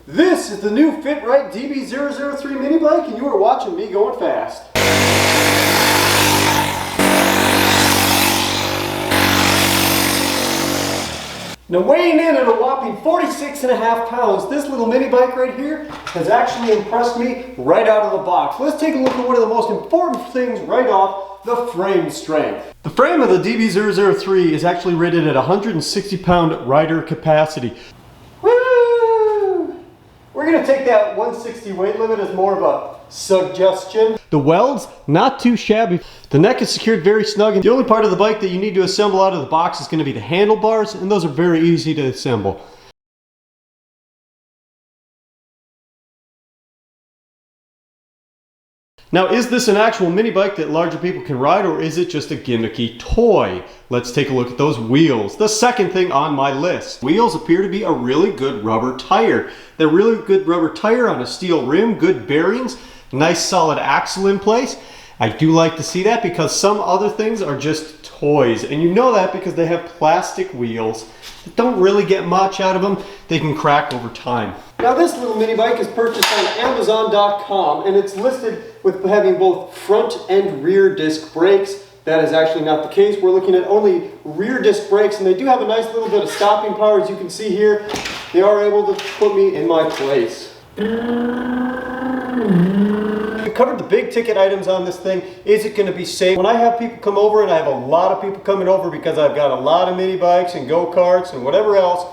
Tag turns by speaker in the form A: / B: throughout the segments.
A: This is the new Fit Right DB003 mini bike, and you are watching me going fast. Now, weighing in at a whopping 46.5 pounds, this little mini bike right here has actually impressed me right out of the box. Let's take a look at one of the most important things right off, the frame strength. The frame of the DB003 is actually rated at 160 pound rider capacity. Woo! We're going to take that 160 weight limit as more of a suggestion. The welds, not too shabby. The neck is secured very snug, and the only part of the bike that you need to assemble out of the box is going to be the handlebars, and those are very easy to assemble. Now, is this an actual mini bike that larger people can ride, or is it just a gimmicky toy? Let's take a look at those wheels. The second thing on my list. Wheels appear to be a really good rubber tire. They're really good rubber tire on a steel rim, good bearings, nice solid axle in place. I do like to see that because some other things are just toys, and you know that because they have plastic wheels that don't really get much out of them. They can crack over time. Now, this little mini bike is purchased on Amazon.com, and it's listed with having both front and rear disc brakes. That is actually not the case. We're looking at only rear disc brakes, and they do have a nice little bit of stopping power, as you can see here. They are able to put me in my place. We covered the big ticket items on this thing. Is it going to be safe? When I have people come over, and I have a lot of people coming over because I've got a lot of mini bikes and go-karts and whatever else,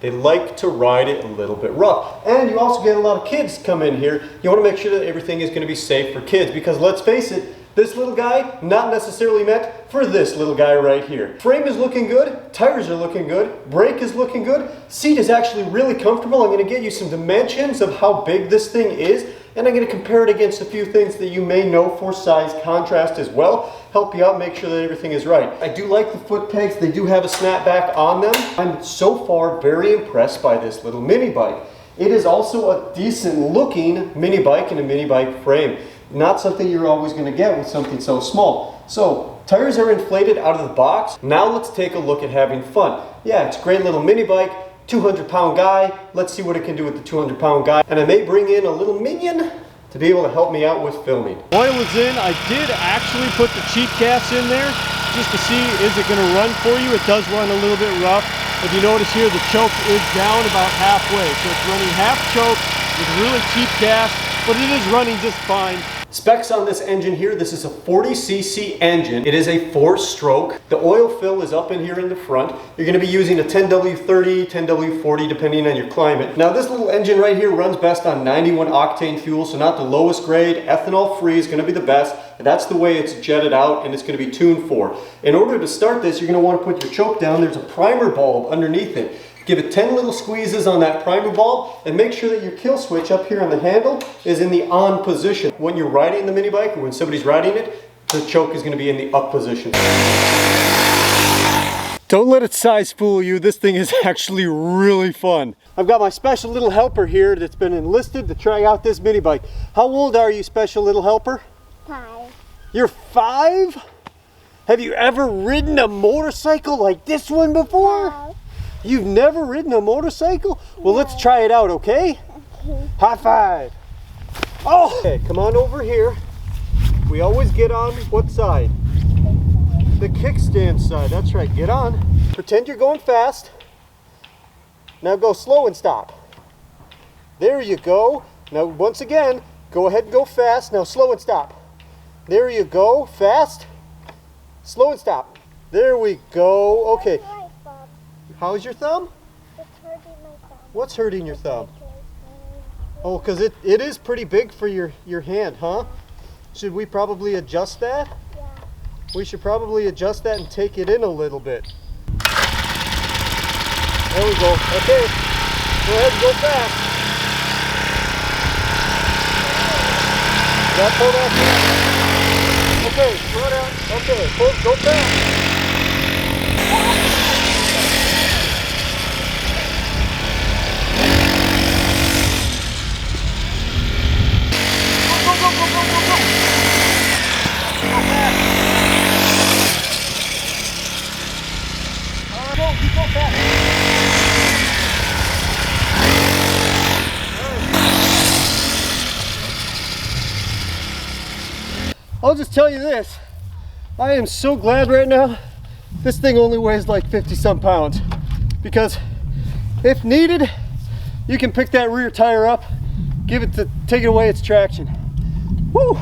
A: they like to ride it a little bit rough. And you also get a lot of kids come in here. You want to make sure that everything is going to be safe for kids, because let's face it, this little guy, not necessarily meant for this little guy right here. Frame is looking good, tires are looking good, brake is looking good, seat is actually really comfortable. I'm going to get you some dimensions of how big this thing is, and I'm going to compare it against a few things that you may know for size contrast as well. Help you out, make sure that everything is right. I do like the foot pegs. They do have a snapback on them. I'm so far very impressed by this little mini bike. It is also a decent looking mini bike in a mini bike frame. Not something you're always going to get with something so small. So, tires are inflated out of the box. Now let's take a look at having fun. Yeah, it's a great little mini bike, 200-pound guy. Let's see what it can do with the 200-pound guy. And I may bring in a little minion to be able to help me out with filming. Oil is in. I did actually put the cheap gas in there just to see, is it going to run for you? It does run a little bit rough. If you notice here, the choke is down about halfway. So it's running half choke with really cheap gas, but it is running just fine. Specs on this engine here, this is a 40cc engine. It is a 4-stroke. The oil fill is up in here in the front. You're going to be using a 10W30, 10W40 depending on your climate. Now, this little engine right here runs best on 91 octane fuel, so not the lowest grade. Ethanol free is going to be the best. And that's the way it's jetted out, and it's going to be tuned for. In order to start this, you're going to want to put your choke down. There's a primer bulb underneath it. Give it 10 little squeezes on that primer bulb, and make sure that your kill switch up here on the handle is in the on position. When you're riding the mini bike, or when somebody's riding it, the choke is going to be in the up position. Don't let its size fool you. This thing is actually really fun. I've got my special little helper here that's been enlisted to try out this mini bike. How old are you, special little helper?
B: 5.
A: You're 5? Have you ever ridden a motorcycle like this one before?
B: No.
A: You've never ridden a motorcycle? Well,
B: No.
A: let's try it out, okay?
B: Okay.
A: High five. Oh! Okay, come on over here. We always get on what side? The kickstand side. That's right, get on. Pretend you're going fast. Now go slow and stop. There you go. Now, once again, go ahead and go fast. Now slow and stop. There you go. Fast. Slow and stop. There we go. Okay. How's your thumb?
B: It's hurting my thumb.
A: What's hurting your thumb? Oh, because it is pretty big for your hand, huh? Should we probably adjust that?
B: Yeah.
A: We should probably adjust that and take it in a little bit. There we go. Okay. Go ahead and go fast. That pull that. Okay, slow down. Okay, go fast. I'll just tell you this. I am so glad right now this thing only weighs like 50-some pounds, because if needed, you can pick that rear tire up, take it away its traction. Woo!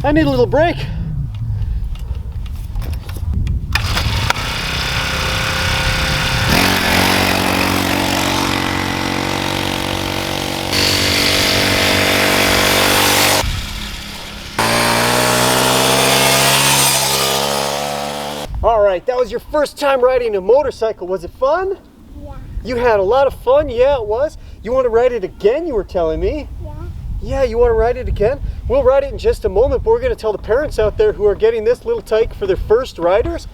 A: I need a little break. All right, that was your first time riding a motorcycle. Was it fun?
B: Yeah.
A: You had a lot of fun? Yeah, it was. You want to ride it again, you were telling me?
B: Yeah.
A: Yeah, you want to ride it again? We'll ride it in just a moment, but we're going to tell the parents out there who are getting this little tyke for their first riders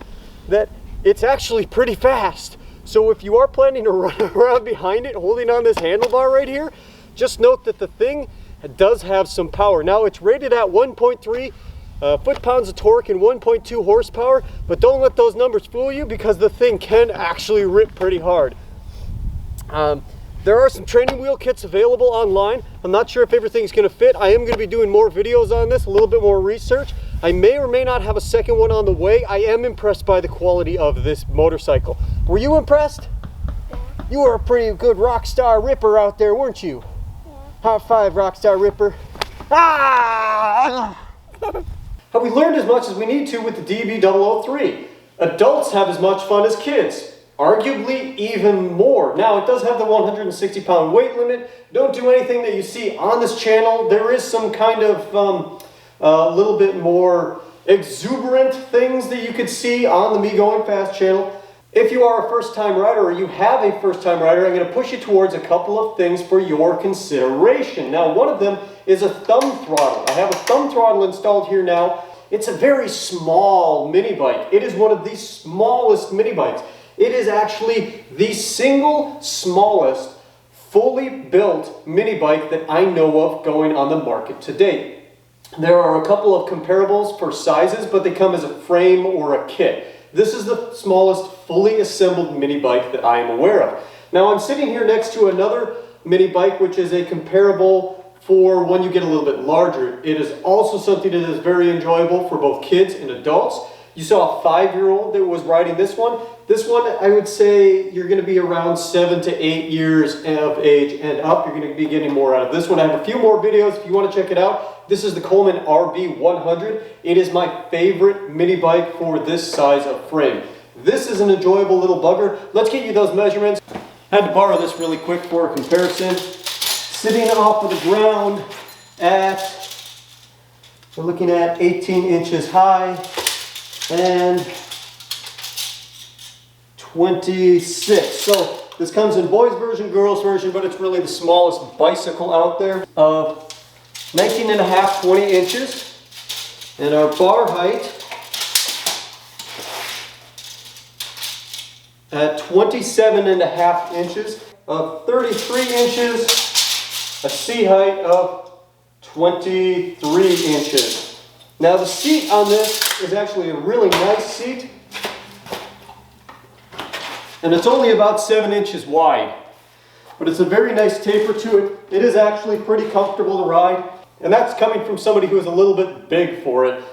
A: that it's actually pretty fast. So if you are planning to run around behind it, holding on this handlebar right here, just note that the thing does have some power. Now it's rated at 1.3 foot-pounds of torque and 1.2 horsepower, but don't let those numbers fool you, because the thing can actually rip pretty hard. There are some training wheel kits available online. I'm not sure if everything's going to fit. I am going to be doing more videos on this, a little bit more research. I may or may not have a second one on the way. I am impressed by the quality of this motorcycle. Were you impressed?
B: Yeah.
A: You were a pretty good rock star ripper out there, weren't you?
B: Yeah.
A: High five, rock star ripper. Ah! Have we learned as much as we need to with the DB003? Adults have as much fun as kids. Arguably even more. Now, it does have the 160-pound weight limit. Don't do anything that you see on this channel. There is some kind of a little bit more exuberant things that you could see on the Me Going Fast channel. If you are a first-time rider, or you have a first-time rider, I'm going to push you towards a couple of things for your consideration. Now, one of them is a thumb throttle. I have a thumb throttle installed here now. It's a very small mini bike. It is one of the smallest mini bikes. It is actually the single smallest fully built mini bike that I know of going on the market to date. There are a couple of comparables for sizes, but they come as a frame or a kit. This is the smallest fully assembled mini bike that I am aware of. Now, I'm sitting here next to another mini bike, which is a comparable for when you get a little bit larger. It is also something that is very enjoyable for both kids and adults. You saw a 5-year-old that was riding this one. This one, I would say you're going to be around 7 to 8 years of age and up. You're going to be getting more out of this one. I have a few more videos if you want to check it out. This is the Coleman RB100. It is my favorite mini bike for this size of frame. This is an enjoyable little bugger. Let's get you those measurements. I had to borrow this really quick for a comparison. Sitting off of the ground we're looking at 18 inches high and 26. So this comes in boys version, girls version, but it's really the smallest bicycle out there of 19 and a half, 20 inches. And our bar height at 27 and a half inches of 33 inches, a seat height of 23 inches. Now the seat on this is actually a really nice seat, and it's only about 7 inches wide, but it's a very nice taper to it. It is actually pretty comfortable to ride, and that's coming from somebody who is a little bit big for it.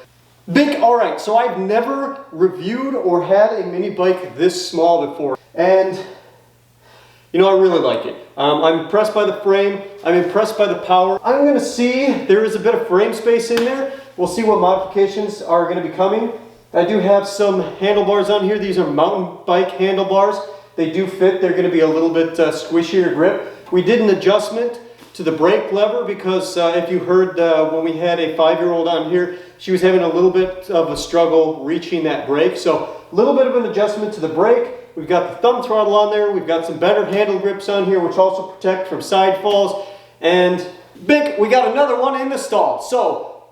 A: All right, so I've never reviewed or had a mini bike this small before, and you know, I really like it. I'm impressed by the frame. I'm impressed by the power. I'm going to see, there is a bit of frame space in there. We'll see what modifications are going to be coming. I do have some handlebars on here. These are mountain bike handlebars. They do fit. They're going to be a little bit squishier grip. We did an adjustment to the brake lever because if you heard when we had a 5-year-old on here, she was having a little bit of a struggle reaching that brake. So a little bit of an adjustment to the brake. We've got the thumb throttle on there. We've got some better handle grips on here, which also protect from side falls. And we got another one in the stall. So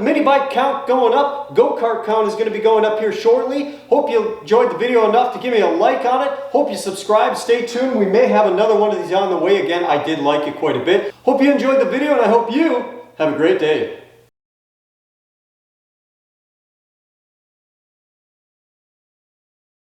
A: mini bike count going up. Go-kart count is going to be going up here shortly. Hope you enjoyed the video enough to give me a like on it. Hope you subscribe. Stay tuned. We may have another one of these on the way again. I did like it quite a bit. Hope you enjoyed the video, and I hope you have a great day.